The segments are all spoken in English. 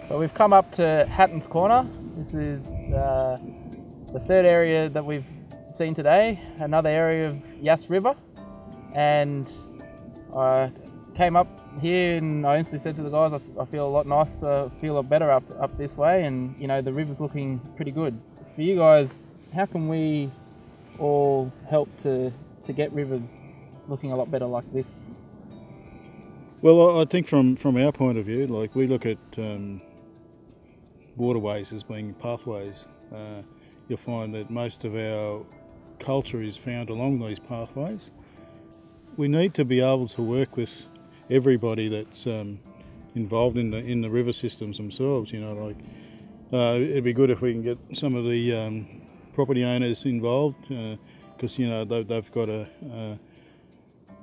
So we've come up to Hatton's Corner. This is the third area that we've seen today, another area of Yass River. And I came up here and I instantly said to the guys, I feel a lot nicer, feel a lot better up this way, and you know, the river's looking pretty good. For you guys, how can we all help to get rivers looking a lot better like this? Well, I think from our point of view, like we look at waterways as being pathways. You'll find that most of our culture is found along these pathways. We need to be able to work with everybody that's involved in the river systems themselves. You know, like it'd be good if we can get some of the property owners involved, because you know they've got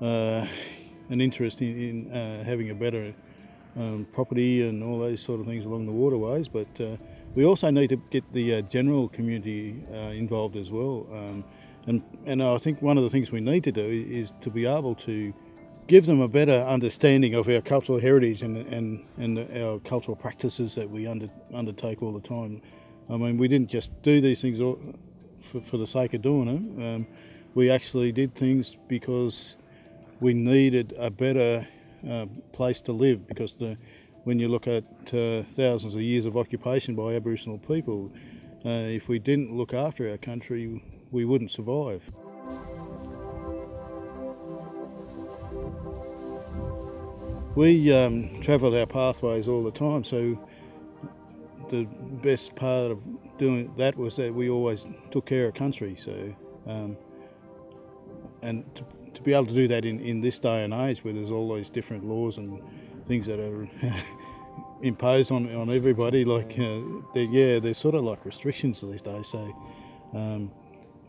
an interest in having a better property and all those sort of things along the waterways, but we also need to get the general community involved as well. And I think one of the things we need to do is to be able to give them a better understanding of our cultural heritage and our cultural practices that we undertake all the time. I mean, we didn't just do these things for the sake of doing them. We actually did things because we needed a better place to live, because when you look at thousands of years of occupation by Aboriginal people, if we didn't look after our country, we wouldn't survive. We travelled our pathways all the time, so the best part of doing that was that we always took care of country. So, and to be able to do that in this day and age, where there's all these different laws and things that are imposed on everybody, like there's sort of like restrictions these days. So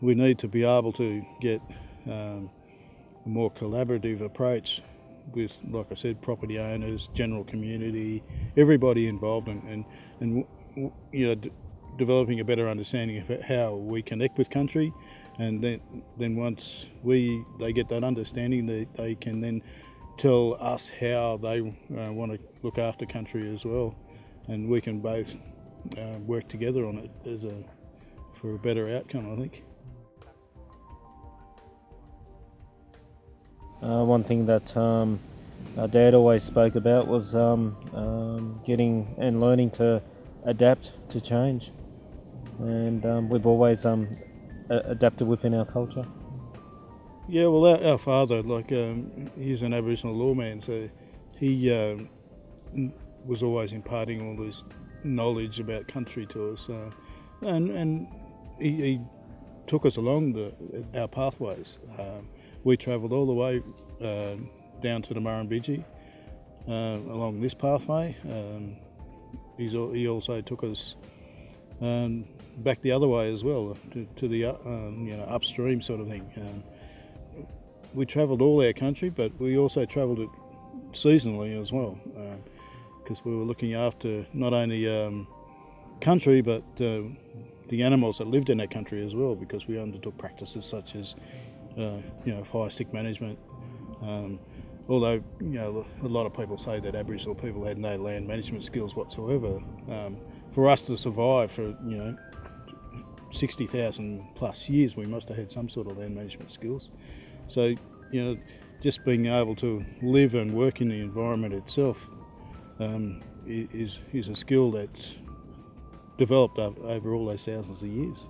we need to be able to get a more collaborative approach with, like I said, property owners, general community, everybody involved, and you know, developing a better understanding of how we connect with country. And then once they get that understanding, they can then tell us how they want to look after country as well, and we can both work together on it for a better outcome, I think. One thing that our dad always spoke about was getting and learning to adapt to change, and we've always adapted within our culture. Yeah, well, our father, like, he's an Aboriginal lawman, so he was always imparting all this knowledge about country to us, and he took us along our pathways. We travelled all the way down to the Murrumbidgee along this pathway. He also took us back the other way as well, to the upstream sort of thing. We travelled all our country, but we also travelled it seasonally as well, because we were looking after not only country but the animals that lived in that country as well, because we undertook practices such as fire stick management. Although a lot of people say that Aboriginal people had no land management skills whatsoever, for us to survive for 60,000 plus years, we must have had some sort of land management skills. So just being able to live and work in the environment itself is a skill that's developed over all those thousands of years.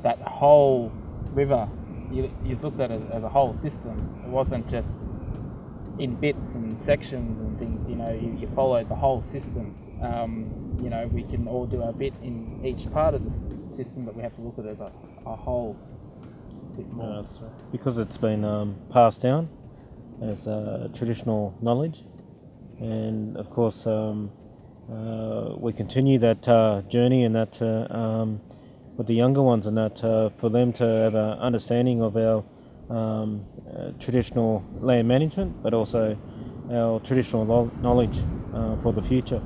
That whole river, you looked at it as a whole system. It wasn't just in bits and sections and things. You followed the whole system. We can all do our bit in each part of the system, but we have to look at it as a whole bit more. Because it's been passed down as traditional knowledge, and of course we continue that journey and that with the younger ones, and that for them to have an understanding of our traditional land management, but also our traditional knowledge for the future.